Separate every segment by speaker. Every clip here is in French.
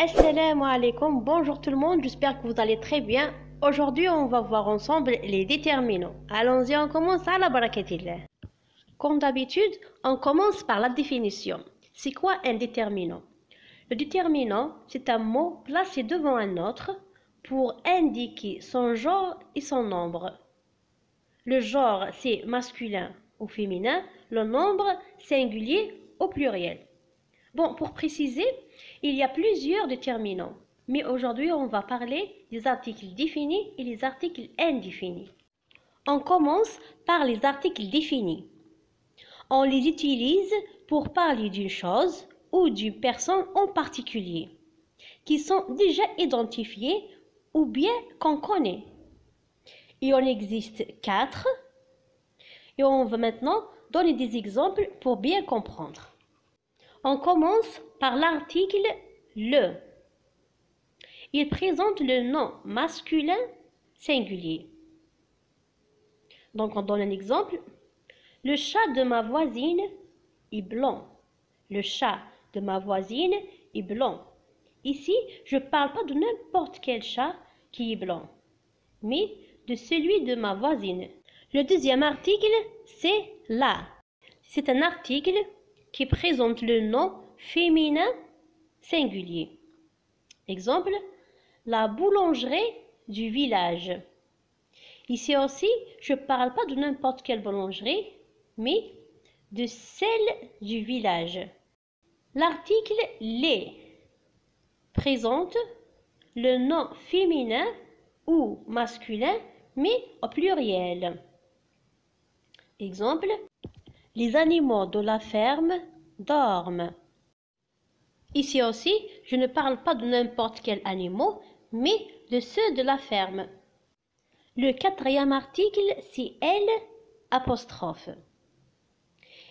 Speaker 1: Assalamu alaikum, bonjour tout le monde, j'espère que vous allez très bien. Aujourd'hui, on va voir ensemble les déterminants. Allons-y, on commence à la barakatillah. Comme d'habitude, on commence par la définition. C'est quoi un déterminant? Le déterminant, c'est un mot placé devant un autre pour indiquer son genre et son nombre. Le genre, c'est masculin ou féminin, le nombre, singulier ou pluriel. Bon, pour préciser, il y a plusieurs déterminants, mais aujourd'hui on va parler des articles définis et les articles indéfinis. On commence par les articles définis. On les utilise pour parler d'une chose ou d'une personne en particulier, qui sont déjà identifiées ou bien qu'on connaît. Il en existe 4, et on va maintenant donner des exemples pour bien comprendre. On commence par l'article « le ». Il présente le nom masculin singulier. Donc on donne un exemple. Le chat de ma voisine est blanc. Le chat de ma voisine est blanc. Ici, je ne parle pas de n'importe quel chat qui est blanc, mais de celui de ma voisine. Le deuxième article, c'est « la ». C'est un article qui présente le nom féminin singulier. Exemple, la boulangerie du village. Ici aussi, je ne parle pas de n'importe quelle boulangerie, mais de celle du village. L'article « les » présente le nom féminin ou masculin, mais au pluriel. Exemple, les animaux de la ferme dorment. Ici aussi, je ne parle pas de n'importe quel animal, mais de ceux de la ferme. Le quatrième article, c'est « elle » apostrophe.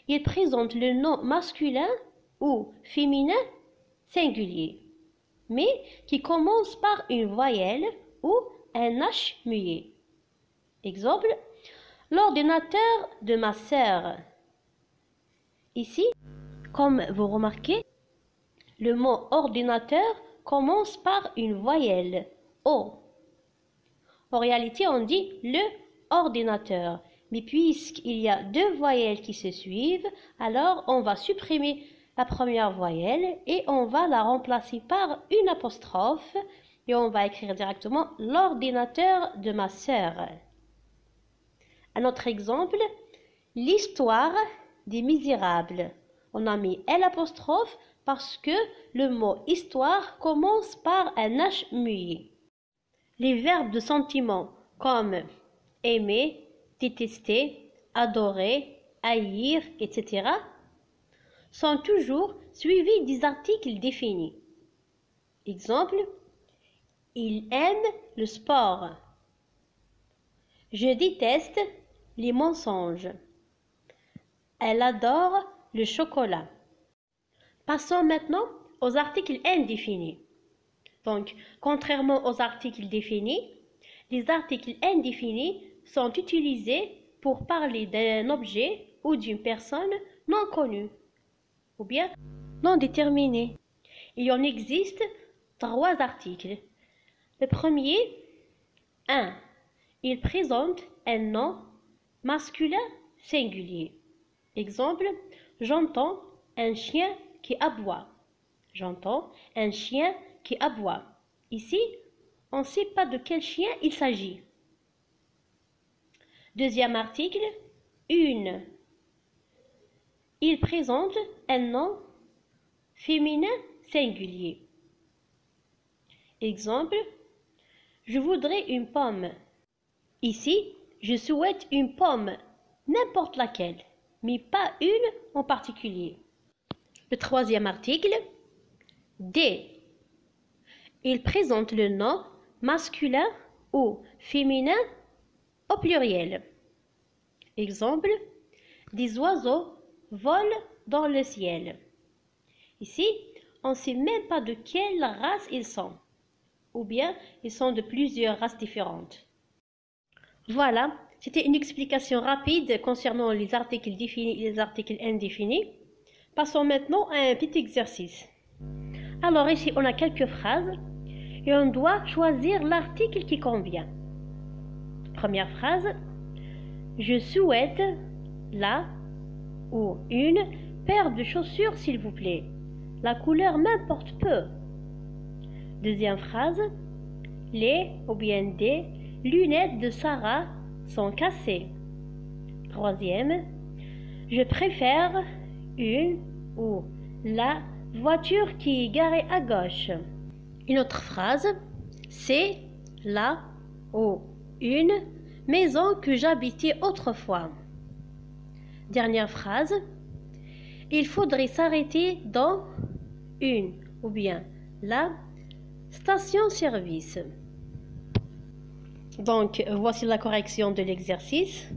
Speaker 1: Il présente le nom masculin ou féminin singulier, mais qui commence par une voyelle ou un H muet. Exemple, l'ordinateur de ma sœur. Ici, comme vous remarquez, le mot ordinateur commence par une voyelle O. En réalité, on dit le ordinateur. Mais puisqu'il y a deux voyelles qui se suivent, alors on va supprimer la première voyelle et on va la remplacer par une apostrophe et on va écrire directement l'ordinateur de ma sœur. Un autre exemple, l'histoire des Misérables. On a mis L apostrophe parce que le mot histoire commence par un H muet. Les verbes de sentiment comme aimer, détester, adorer, haïr, etc. sont toujours suivis des articles définis. Exemple, il aime le sport. Je déteste les mensonges. Elle adore le chocolat. Passons maintenant aux articles indéfinis. Donc, contrairement aux articles définis, les articles indéfinis sont utilisés pour parler d'un objet ou d'une personne non connue ou bien non déterminée. Il en existe 3 articles. Le premier, 1. Il présente un nom masculin singulier. Exemple, j'entends un chien qui aboie. J'entends un chien qui aboie. Ici, on ne sait pas de quel chien il s'agit. Deuxième article, une. Il présente un nom féminin singulier. Exemple, je voudrais une pomme. Ici, je souhaite une pomme, n'importe laquelle, mais pas une en particulier. Le troisième article, des. Il présente le nom masculin ou féminin au pluriel. Exemple, des oiseaux volent dans le ciel. Ici, on ne sait même pas de quelle race ils sont, ou bien ils sont de plusieurs races différentes. Voilà, c'était une explication rapide concernant les articles définis et les articles indéfinis. Passons maintenant à un petit exercice. Alors ici, on a quelques phrases et on doit choisir l'article qui convient. Première phrase, je souhaite la ou une paire de chaussures, s'il vous plaît. La couleur m'importe peu. Deuxième phrase, les ou bien des lunettes de Sarah sont cassées. Troisième, je préfère une ou la voiture qui est garée à gauche. Une autre phrase, c'est la ou une maison que j'habitais autrefois. Dernière phrase, il faudrait s'arrêter dans une ou bien la station-service. Donc, voici la correction de l'exercice.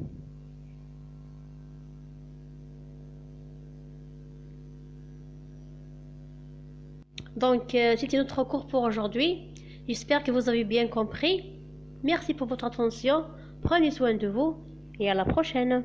Speaker 1: Donc, c'était notre cours pour aujourd'hui. J'espère que vous avez bien compris. Merci pour votre attention. Prenez soin de vous et à la prochaine.